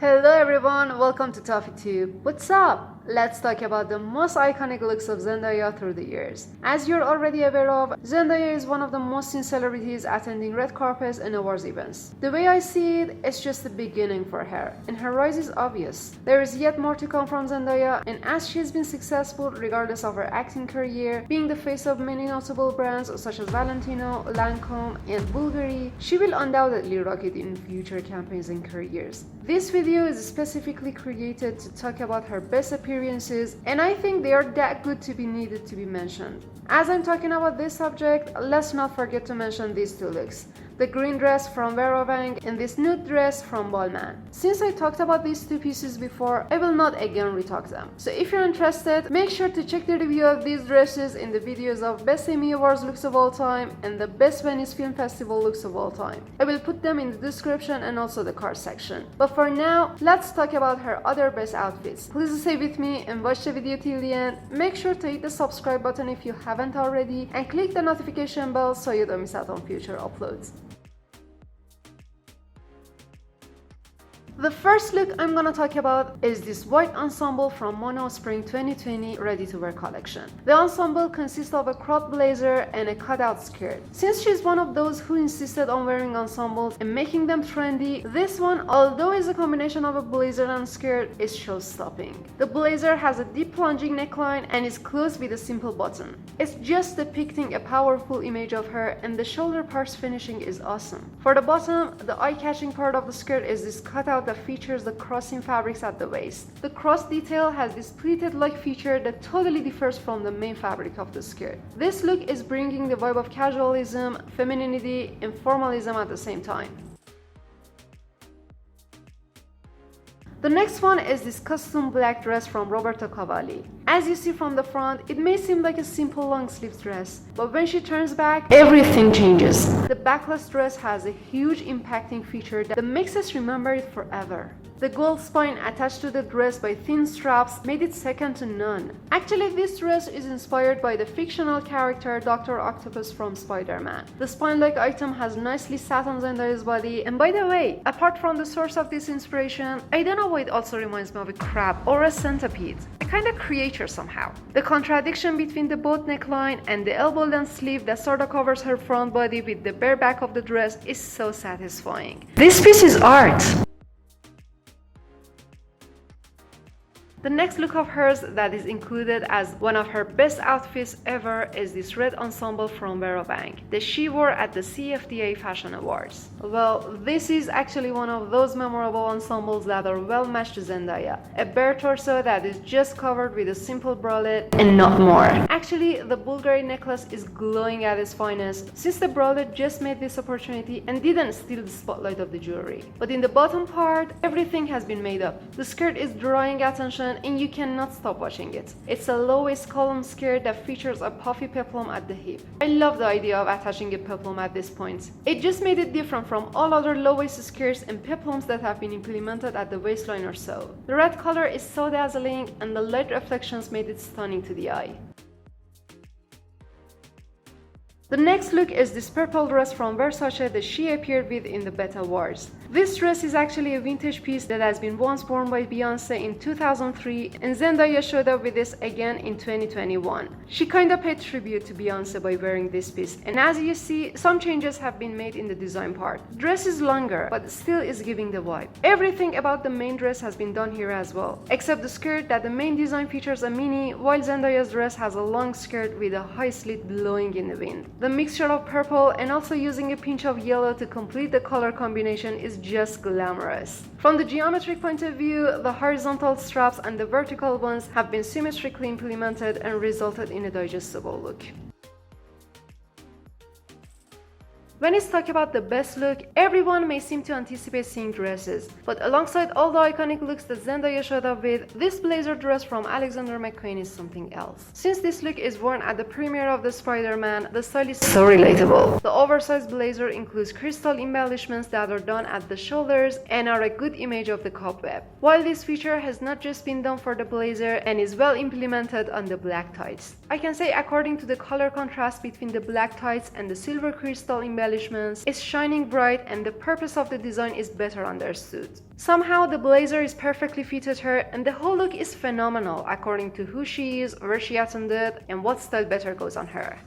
Hello everyone, welcome to ToffeeTube. What's up? Let's talk about the most iconic looks of Zendaya through the years. As you're already aware of, Zendaya is one of the most seen celebrities attending red carpets and awards events. The way I see it, it's just the beginning for her, and her rise is obvious. There is yet more to come from Zendaya, and as she has been successful regardless of her acting career, being the face of many notable brands such as Valentino, Lancome, and Bulgari, she will undoubtedly rock it in future campaigns and careers. This video is specifically created to talk about her best appearances, and I think they are that good to be needed to be mentioned. As I'm talking about this subject, let's not forget to mention these two looks. The green dress from Vera Wang and this nude dress from Balmain. Since I talked about these two pieces before, I will not again retalk them. So if you're interested, make sure to check the review of these dresses in the videos of Best Emmy Awards looks of all time and the Best Venice Film Festival looks of all time. I will put them in the description and also the card section. But for now, let's talk about her other best outfits. Please stay with me and watch the video till the end. Make sure to hit the subscribe button if you haven't already and click the notification bell so you don't miss out on future uploads. The first look I'm gonna talk about is this white ensemble from Mono Spring 2020 ready-to-wear collection. The ensemble consists of a crop blazer and a cutout skirt. Since she's one of those who insisted on wearing ensembles and making them trendy, this one, although is a combination of a blazer and skirt, is show-stopping. The blazer has a deep plunging neckline and is closed with a simple button. It's just depicting a powerful image of her, and the shoulder parts finishing is awesome. For the bottom, the eye-catching part of the skirt is this cutout that features the crossing fabrics at the waist. The cross detail has this pleated-like feature that totally differs from the main fabric of the skirt. This look is bringing the vibe of casualism, femininity, and formalism at the same time. The next one is this custom black dress from Roberto Cavalli. As you see from the front, it may seem like a simple long-sleeve dress, but when she turns back, everything changes. The backless dress has a huge impacting feature that makes us remember it forever. The gold spine attached to the dress by thin straps made it second to none. Actually, this dress is inspired by the fictional character Dr. Octopus from Spider-Man. The spine-like item has nicely sat on Zendaya's body, and by the way, apart from the source of this inspiration, I don't know why it also reminds me of a crab or a centipede. A kind of creature somehow. The contradiction between the boat neckline and the elbow-length sleeve that sort of covers her front body with the bare back of the dress is so satisfying. This piece is art! The next look of hers that is included as one of her best outfits ever is this red ensemble from Vera Wang that she wore at the CFDA Fashion Awards. Well, this is actually one of those memorable ensembles that are well matched to Zendaya. A bare torso that is just covered with a simple bralette and not more. Actually, the Bulgari necklace is glowing at its finest since the bralette just made this opportunity and didn't steal the spotlight of the jewelry. But in the bottom part, everything has been made up. The skirt is drawing attention and you cannot stop watching it. It's a low-waist column skirt that features a puffy peplum at the hip. I love the idea of attaching a peplum at this point. It just made it different from all other low-waist skirts and peplums that have been implemented at the waistline or so. The red color is so dazzling and the light reflections made it stunning to the eye. The next look is this purple dress from Versace that she appeared with in the Bet Awards. This dress is actually a vintage piece that has been once worn by Beyoncé in 2003, and Zendaya showed up with this again in 2021. She kinda paid tribute to Beyoncé by wearing this piece, and as you see, some changes have been made in the design part. The dress is longer, but still is giving the vibe. Everything about the main dress has been done here as well, except the skirt that the main design features a mini, while Zendaya's dress has a long skirt with a high slit blowing in the wind. The mixture of purple and also using a pinch of yellow to complete the color combination is just glamorous. From the geometric point of view, the horizontal straps and the vertical ones have been symmetrically implemented and resulted in a digestible look. When it's talk about the best look, everyone may seem to anticipate seeing dresses, but alongside all the iconic looks that Zendaya showed up with, this blazer dress from Alexander McQueen is something else. Since this look is worn at the premiere of the Spider-Man, the style is so relatable. The oversized blazer includes crystal embellishments that are done at the shoulders and are a good image of the cobweb. While this feature has not just been done for the blazer and is well implemented on the black tights. I can say according to the color contrast between the black tights and the silver crystal embellishments, it's shining bright and the purpose of the design is better understood. Somehow the blazer is perfectly fitted her and the whole look is phenomenal according to who she is, where she attended, and what style better goes on her.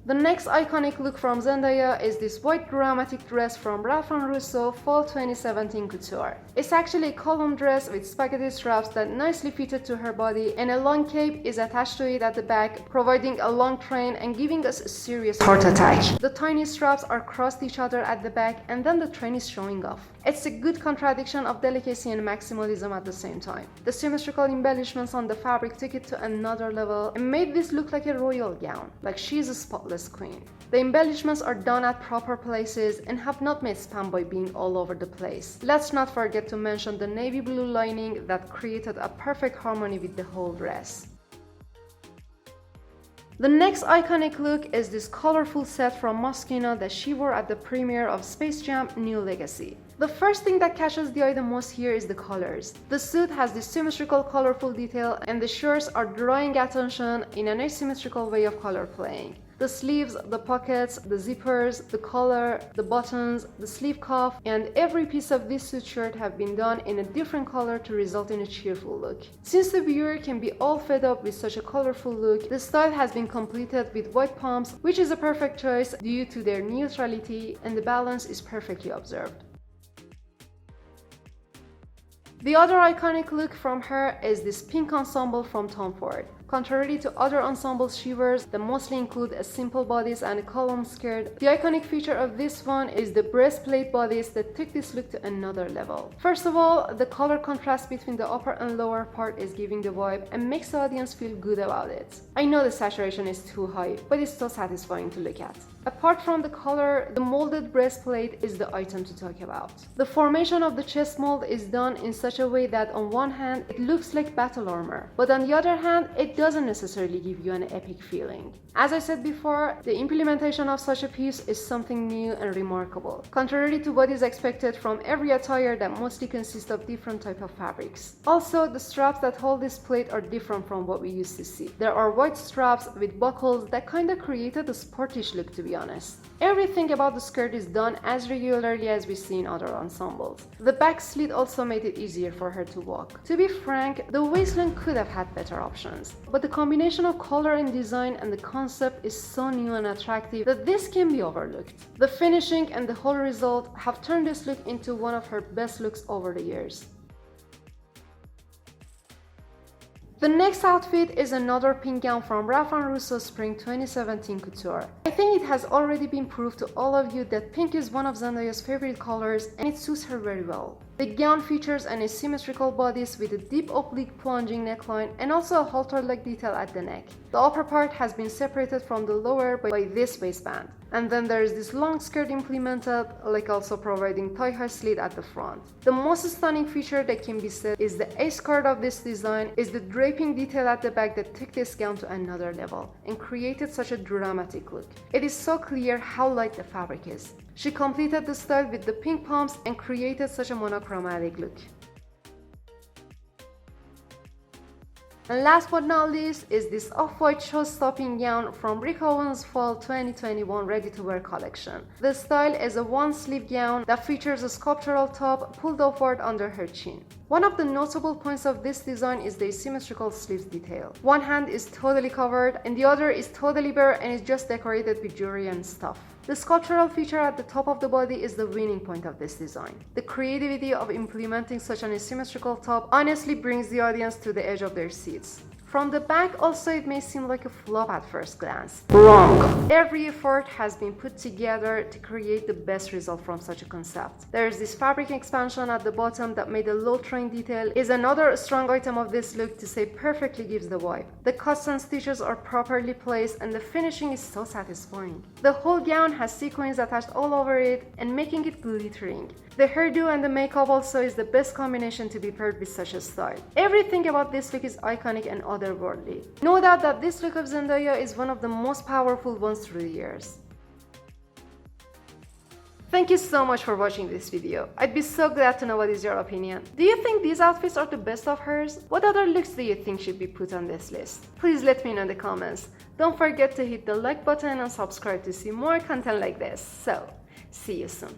The next iconic look from Zendaya is this white dramatic dress from Ralph & Russo Fall 2017 Couture. It's actually a column dress with spaghetti straps that nicely fitted to her body, and a long cape is attached to it at the back, providing a long train and giving us a serious heart attack. The tiny straps are crossed each other at the back and then the train is showing off. It's a good contradiction of delicacy and maximalism at the same time. The symmetrical embellishments on the fabric took it to another level and made this look like a royal gown, like she's a spotless queen. The embellishments are done at proper places and have not made spam by being all over the place. Let's not forget to mention the navy blue lining that created a perfect harmony with the whole dress. The next iconic look is this colorful set from Moschino that she wore at the premiere of Space Jam: New Legacy. The first thing that catches the eye the most here is the colors. The suit has this symmetrical colorful detail and the shirts are drawing attention in an asymmetrical way of color playing. The sleeves, the pockets, the zippers, the collar, the buttons, the sleeve cuff, and every piece of this suit shirt have been done in a different color to result in a cheerful look. Since the viewer can be all fed up with such a colorful look, the style has been completed with white pumps, which is a perfect choice due to their neutrality and the balance is perfectly observed. The other iconic look from her is this pink ensemble from Tom Ford. Contrary to other ensembles she wears that mostly include a simple bodice and a column skirt, the iconic feature of this one is the breastplate bodice that took this look to another level. First of all, the color contrast between the upper and lower part is giving the vibe and makes the audience feel good about it. I know the saturation is too high, but it's so satisfying to look at. Apart from the color, the molded breastplate is the item to talk about. The formation of the chest mold is done in such a way that on one hand it looks like battle armor, but on the other hand it doesn't necessarily give you an epic feeling. As I said before, the implementation of such a piece is something new and remarkable, contrary to what is expected from every attire that mostly consists of different types of fabrics. Also, the straps that hold this plate are different from what we used to see. There are white straps with buckles that kinda created a sportish look, to be honest. Everything about the skirt is done as regularly as we see in other ensembles. The back slit also made it easier for her to walk. To be frank, the waistline could have had better options, but the combination of color and design and the concept is so new and attractive that this can be overlooked. The finishing and the whole result have turned this look into one of her best looks over the years. The next outfit is another pink gown from Ralph & Russo Spring 2017 Couture. I think it has already been proved to all of you that pink is one of Zendaya's favorite colors and it suits her very well. The gown features an asymmetrical bodice with a deep oblique plunging neckline and also a halter-like detail at the neck. The upper part has been separated from the lower by this waistband. And then there is this long skirt implemented, like also providing thigh-high slit at the front. The most stunning feature that can be said is the A-skirt of this design is the draping detail at the back that took this gown to another level and created such a dramatic look. It is so clear how light the fabric is. She completed the style with the pink pumps and created such a monochromatic look. And last but not least is this off-white show-stopping gown from Rick Owens' Fall 2021 ready-to-wear collection. The style is a one-sleeve gown that features a sculptural top pulled upward under her chin. One of the notable points of this design is the asymmetrical sleeves detail. One hand is totally covered and the other is totally bare and is just decorated with jewelry and stuff. The sculptural feature at the top of the body is the winning point of this design. The creativity of implementing such an asymmetrical top honestly brings the audience to the edge of their seats. From the back also it may seem like a flop at first glance. Wrong! Every effort has been put together to create the best result from such a concept. There is this fabric expansion at the bottom that made a low train detail is another strong item of this look to say perfectly gives the vibe. The cuts and stitches are properly placed and the finishing is so satisfying. The whole gown has sequins attached all over it and making it glittering. The hairdo and the makeup also is the best combination to be paired with such a style. Everything about this look is iconic and otherworldly. No doubt that this look of Zendaya is one of the most powerful ones through the years. Thank you so much for watching this video. I'd be so glad to know what is your opinion. Do you think these outfits are the best of hers? What other looks do you think should be put on this list? Please let me know in the comments. Don't forget to hit the like button and subscribe to see more content like this. So, see you soon.